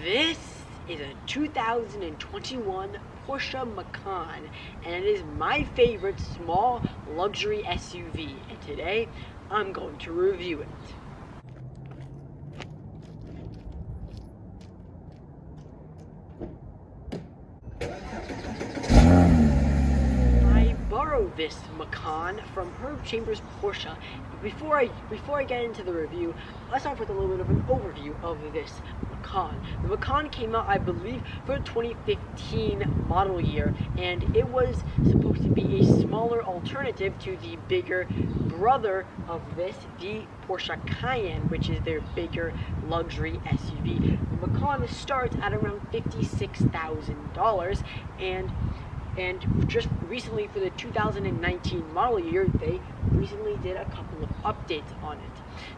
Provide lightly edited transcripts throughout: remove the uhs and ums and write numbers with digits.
This is a 2021 Porsche Macan, and it is my favorite small luxury SUV, and today I'm going to review it. I borrowed this Macan from Herb Chambers Porsche. Before I get into the review, let's start with a little bit of an overview of this Macan. The Macan came out, I believe, for the 2015 model year, and it was supposed to be a smaller alternative to the bigger brother of this, the Porsche Cayenne, which is their bigger luxury SUV. The Macan starts at around $56,000, and just recently for the 2019 model year, they recently did a couple of updates on it.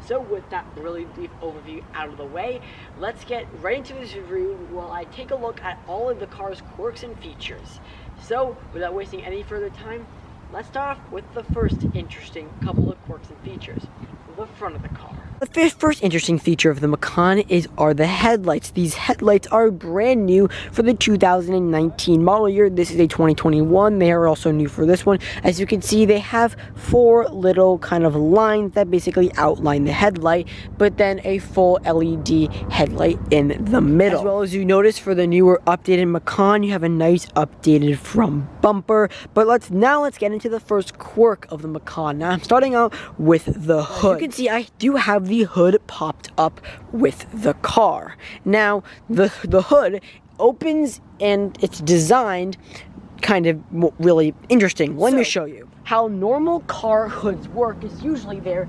So with that really brief overview out of the way, let's get right into this review while I take a look at all of the car's quirks and features. So without wasting any further time, let's start off with the first interesting couple of quirks and features. The front of the car. The first interesting feature of the Macan are the headlights. These headlights are brand new for the 2019 model year. This is a 2021. They are also new for this one. As you can see, they have four little kind of lines that basically outline the headlight, but then a full LED headlight in the middle. As well as you notice for the newer updated Macan, you have a nice updated front bumper. But let's get into the first quirk of the Macan. Now I'm starting out with the hood. You can see I do have the hood popped up with the car. Now the hood opens and it's designed kind of really interesting. Let me show you. How normal car hoods work is usually they're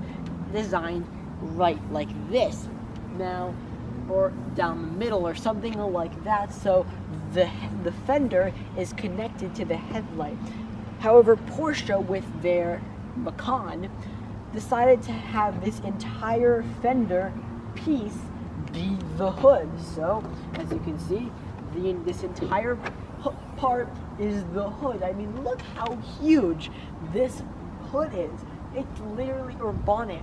designed right like this. Now, or down the middle or something like that, so the fender is connected to the headlight. However, Porsche with their Macan decided to have this entire fender piece be the hood. So, as you can see, this entire part is the hood. I mean, look how huge this hood is. It's literally, or bonnet.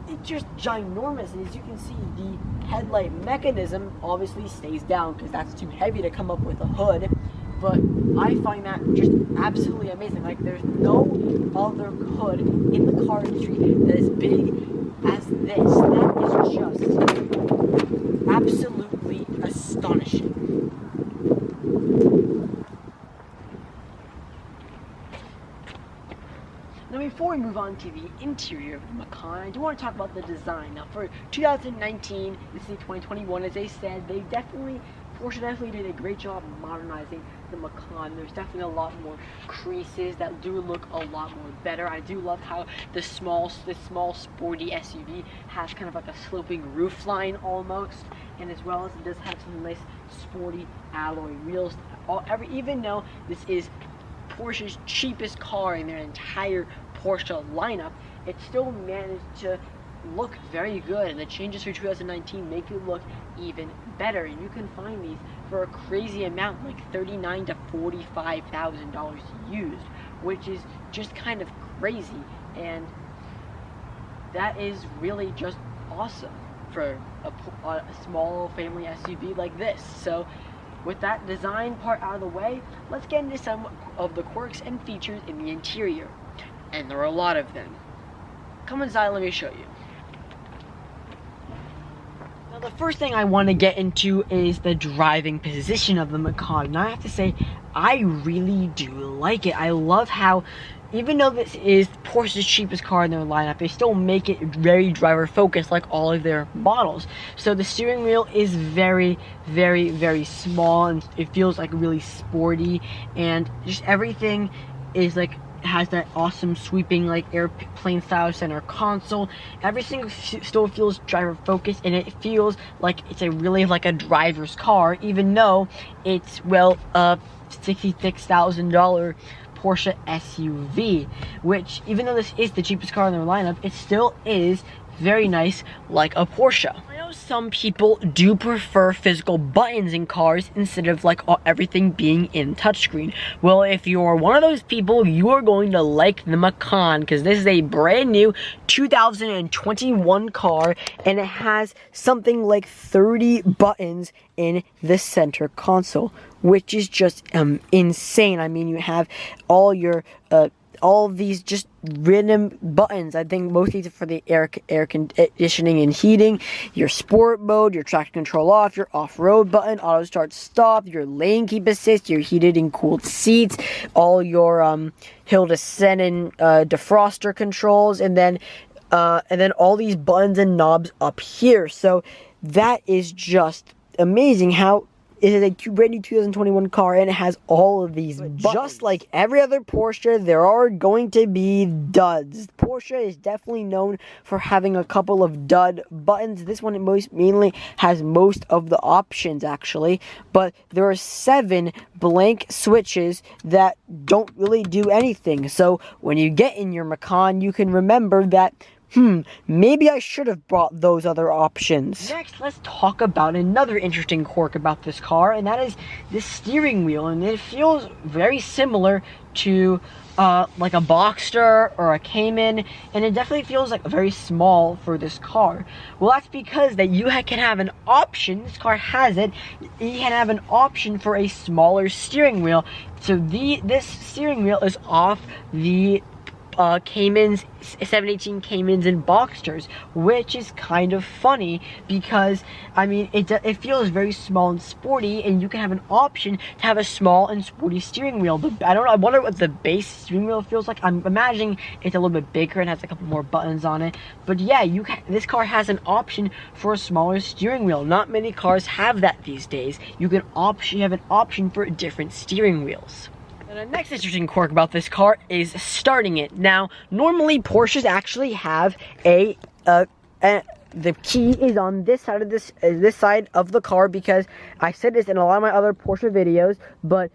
It's just ginormous. And as you can see, the headlight mechanism obviously stays down because that's too heavy to come up with a hood. But I find that just absolutely amazing. Like, there's no other hood in the car industry that is big as this. That is just absolutely astonishing. Now, before we move on to the interior of the Macan, I do want to talk about the design. Now, for 2019, this is 2021, as they said, Porsche definitely did a great job modernizing the Macan. There's definitely a lot more creases that do look a lot more better. I do love how the small sporty SUV has kind of like a sloping roofline almost, and as well as it does have some nice sporty alloy wheels. Even though this is Porsche's cheapest car in their entire Porsche lineup, it still managed to look very good, and the changes for 2019 make it look even better. And you can find these for a crazy amount, like $39,000 to $45,000 used, which is just kind of crazy, and that is really just awesome for a small family SUV like this. So with that design part out of the way, let's get into some of the quirks and features in the interior, and there are a lot of them. Come inside, let me show you. Now, the first thing I want to get into is the driving position of the Macan, and I have to say, I really do like it. I love how, even though this is Porsche's cheapest car in their lineup, they still make it very driver focused like all of their models. So the steering wheel is very, very, very small, and it feels like really sporty, and just everything is like, has that awesome sweeping like airplane style center console. Everything still feels driver focused, and it feels like it's really like a driver's car, even though it's, well, $66,000 Porsche SUV, which, even though this is the cheapest car in their lineup, it still is very nice like a Porsche. I know some people do prefer physical buttons in cars instead of like everything being in touchscreen. Well, if you're one of those people, you are going to like the Macan, because this is a brand new 2021 car, and it has something like 30 buttons in the center console, which is just insane. I mean, you have all your all of these just random buttons. I think most of these are for the air conditioning and heating, your sport mode, your traction control off, your off-road button, auto start stop, your lane keep assist, your heated and cooled seats, all your hill descent and defroster controls, and then all these buttons and knobs up here. So that is just amazing how it is a brand new 2021 car, and it has all of these buttons. Just like every other Porsche, there are going to be duds. Porsche is definitely known for having a couple of dud buttons. This one mainly has most of the options, actually. But there are 7 blank switches that don't really do anything. So when you get in your Macan, you can remember that maybe I should have brought those other options. Next, let's talk about another interesting quirk about this car, and that is the steering wheel. And it feels very similar to like a Boxster or a Cayman, and it definitely feels like very small for this car. Well, that's because that you can have an option. This car has it. You can have an option for a smaller steering wheel. So this steering wheel is off the Caymans, 718 Caymans and Boxsters, which is kind of funny because, I mean, it feels very small and sporty, and you can have an option to have a small and sporty steering wheel. I don't know, I wonder what the base steering wheel feels like. I'm imagining it's a little bit bigger and has a couple more buttons on it. But yeah, this car has an option for a smaller steering wheel. Not many cars have that these days. You have an option for different steering wheels. And the next interesting quirk about this car is starting it. Now, normally Porsches actually have the key is on this side of this side of the car, because I said this in a lot of my other Porsche videos, but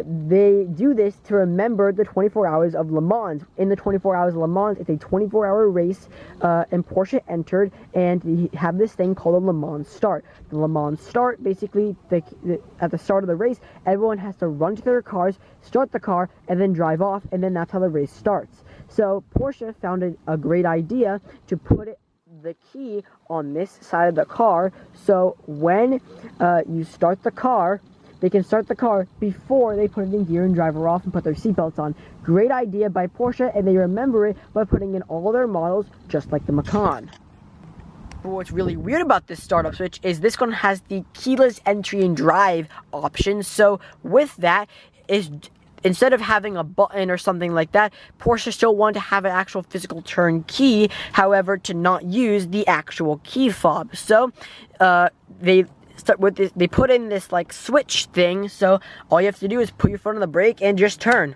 they do this to remember the 24 hours of Le Mans. In the 24 hours of Le Mans, it's a 24-hour race, and Porsche entered, and they have this thing called a Le Mans start. The Le Mans start, basically, at the start of the race, everyone has to run to their cars, start the car, and then drive off, and then that's how the race starts. So Porsche found a great idea to put the key on this side of the car, so when you start the car, they can start the car before they put it in gear and drive her off and put their seatbelts on. Great idea by Porsche, and they remember it by putting in all their models, just like the Macan. But what's really weird about this startup switch is this one has the keyless entry and drive option. So with that, instead of having a button or something like that, Porsche still wanted to have an actual physical turn key, however, to not use the actual key fob. So they put in this like switch thing, so all you have to do is put your foot on the brake and just turn,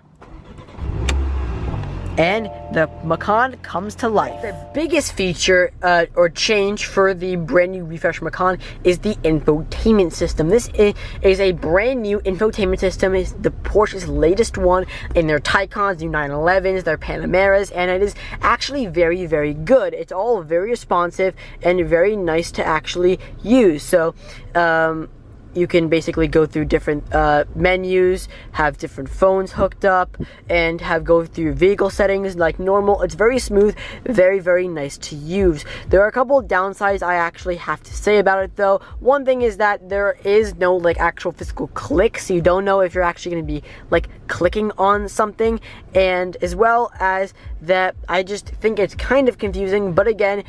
and the Macan comes to life. The biggest feature or change for the brand new refreshed Macan is the infotainment system. This is a brand new infotainment system. It's the Porsche's latest one in their Taycans, new 911s, their Panameras, and it is actually very, very good. It's all very responsive and very nice to actually use. So you can basically go through different menus, have different phones hooked up, and go through vehicle settings like normal. It's very smooth, very, very nice to use. There are a couple of downsides I actually have to say about it, though. One thing is that there is no like actual physical click, so you don't know if you're actually going to be like clicking on something, and as well as that, I just think it's kind of confusing. But again,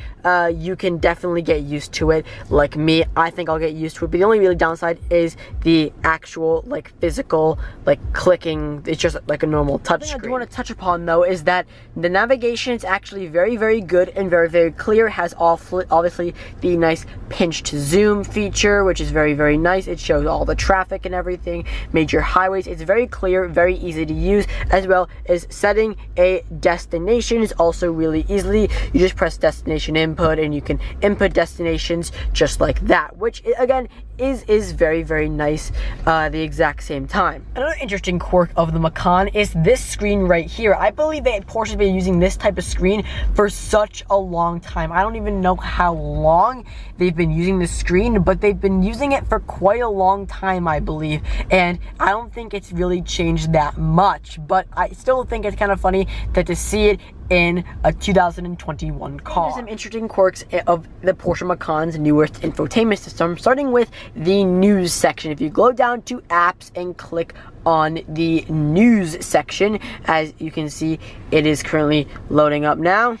you can definitely get used to it. Like me, I think I'll get used to it. But the only really downside is the actual like physical like clicking. It's just like a normal touch screen. I do want to touch upon though is that the navigation is actually very, very good and very, very clear. It has obviously the nice pinch to zoom feature, which is very, very nice. It shows all the traffic and everything, major highways. It's very clear, very easy to use, as well as setting a destination is also really easily. You just press destination input and you can input destinations just like that, which again is very, very nice the exact same time. Another interesting quirk of the Macan is this screen right here. I believe that Porsche's been using this type of screen for such a long time. I don't even know how long they've been using this screen, but they've been using it for quite a long time, I believe, and I don't think it's really changed that much, but I still think it's kind of funny that to see it in a 2021 car. There's some interesting quirks of the Porsche Macan's newest infotainment system, starting with the news section. If you go down to apps and click on the news section, as you can see, it is currently loading up now.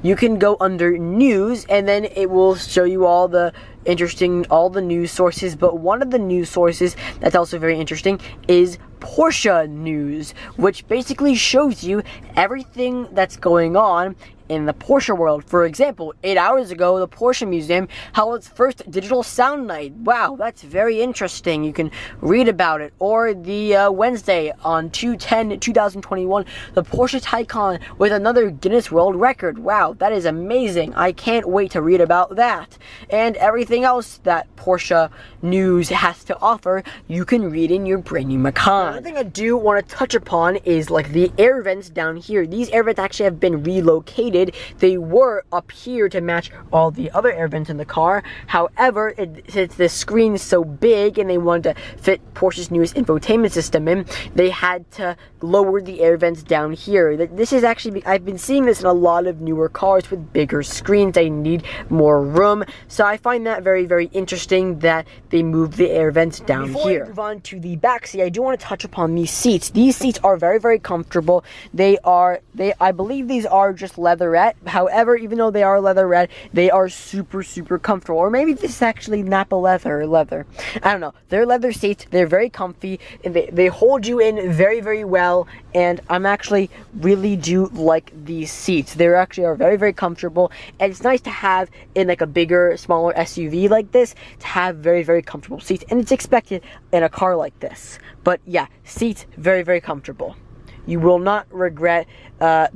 You can go under news, and then it will show you all the news sources, but one of the news sources that's also very interesting is Porsche News, which basically shows you everything that's going on in the Porsche world. For example, 8 hours ago, the Porsche Museum held its first digital sound night. Wow, that's very interesting. You can read about it. Or the Wednesday on 2/10/2021, the Porsche Taycan with another Guinness World Record. Wow, that is amazing. I can't wait to read about that. And everything else that Porsche News has to offer, you can read in your brand new Macan. Another thing I do want to touch upon is like the air vents down here. These air vents actually have been relocated. They were up here to match all the other air vents in the car. However, since the screen is so big and they wanted to fit Porsche's newest infotainment system in, they had to lower the air vents down here. This is actually, I've been seeing this in a lot of newer cars with bigger screens. They need more room. So I find that very, very interesting that they moved the air vents down here. Before I move on to the back seat, I do want to touch upon these seats. These seats are very, very comfortable. I believe these are just leatherette. However, even though they are leatherette, they are super, super comfortable. Or maybe this is actually Napa leather. I don't know. They're leather seats. They're very comfy, and they hold you in very, very well. And I'm actually really do like these seats. They actually are very, very comfortable, and it's nice to have in like a bigger, smaller SUV like this to have very, very comfortable seats, and it's expected in a car like this. But yeah, seats very, very comfortable. You will not regret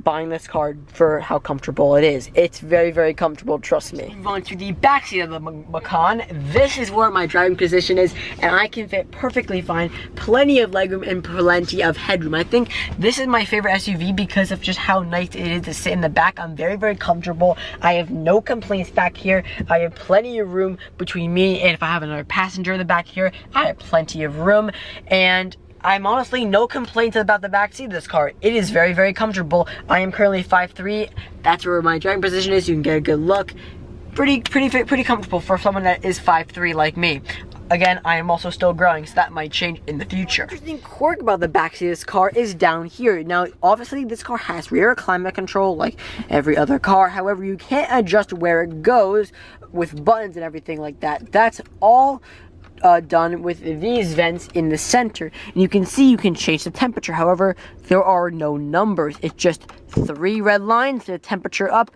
buying this car for how comfortable it is. It's very, very comfortable, trust me. Move on to the back seat of the Macan. This is where my driving position is, and I can fit perfectly fine. Plenty of legroom and plenty of headroom. I think this is my favorite SUV because of just how nice it is to sit in the back. I'm very, very comfortable. I have no complaints back here. I have plenty of room between me, and if I have another passenger in the back here, I have plenty of room. And I'm honestly no complaints about the back seat of this car. It is very, very comfortable. I am currently 5'3". That's where my driving position is. You can get a good look. Pretty comfortable for someone that is 5'3" like me. Again, I am also still growing, so that might change in the future. The interesting quirk about the backseat of this car is down here. Now, obviously, this car has rear climate control like every other car. However, you can't adjust where it goes with buttons and everything like that. That's all done with these vents in the center, and you can see you can change the temperature. However, there are no numbers. It's just 3 red lines, the temperature up,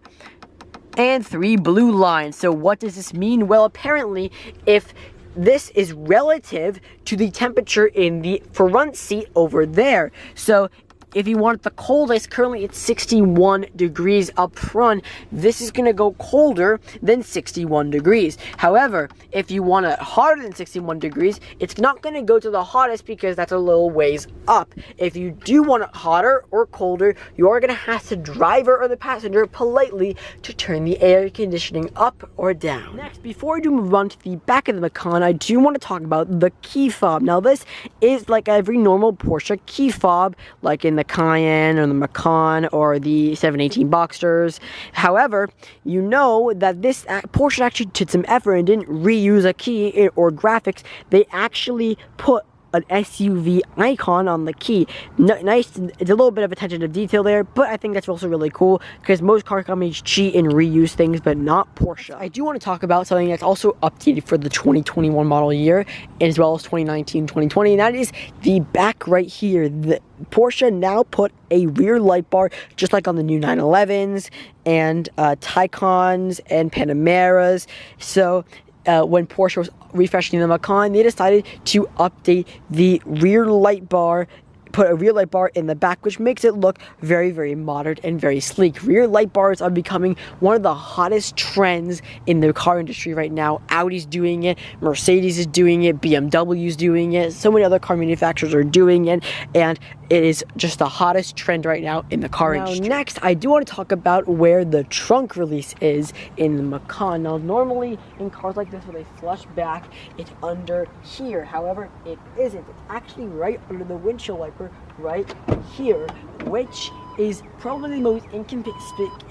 and 3 blue lines. So what does this mean? Well, apparently, if this is relative to the temperature in the front seat over there. So if you want the coldest, currently it's 61 degrees up front. This is going to go colder than 61 degrees. However, if you want it hotter than 61 degrees, it's not going to go to the hottest because that's a little ways up. If you do want it hotter or colder, you are going to have the driver or the passenger politely to turn the air conditioning up or down. Next, before I do move on to the back of the Macan, I do want to talk about the key fob. Now, this is like every normal Porsche key fob, like in the Cayenne or the Macan or the 718 Boxsters. However, you know that this Porsche actually took some effort and didn't reuse a key or graphics. They actually put an SUV icon on the key. Nice, it's a little bit of attention to detail there, but I think that's also really cool because most car companies cheat and reuse things, but not Porsche. I do want to talk about something that's also updated for the 2021 model year, as well as 2019, 2020, and that is the back right here. The Porsche now put a rear light bar, just like on the new 911s and Taycans and Panameras. So when Porsche was refreshing the Macan, they decided to update the rear light bar put a rear light bar in the back, which makes it look very, very modern and very sleek. Rear light bars are becoming one of the hottest trends in the car industry right now. Audi's doing it, Mercedes is doing it, BMW's doing it, so many other car manufacturers are doing it, and it is just the hottest trend right now in the car industry. Next, I do want to talk about where the trunk release is in the Macan. Now, normally in cars like this where they flush back, it's under here. However, it isn't. It's actually right under the windshield wiper right here, which is probably the most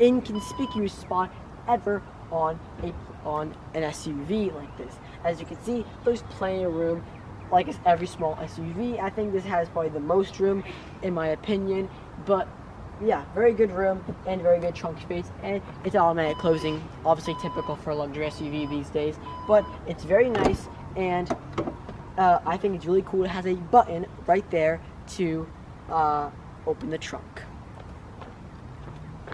inconspicuous spot ever on an SUV like this. As you can see, there's plenty of room. Like it's every small SUV, I think this has probably the most room in my opinion, but yeah, very good room and very good trunk space, and it's automatic closing, obviously typical for a luxury SUV these days, but it's very nice, and I think it's really cool. It has a button right there to open the trunk.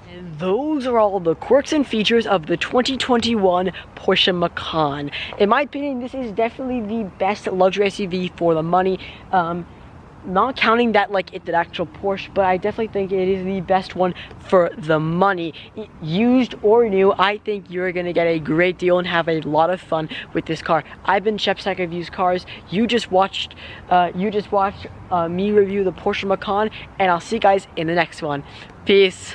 And those are all the quirks and features of the 2021 Porsche Macan. In my opinion, this is definitely the best luxury SUV for the money. Not counting that like it's an actual Porsche, but I definitely think it is the best one for the money. Used or new, I think you're gonna get a great deal and have a lot of fun with this car. I've been Chef Sack of Used Cars. You just watched me review the Porsche Macan, and I'll see you guys in the next one. Peace.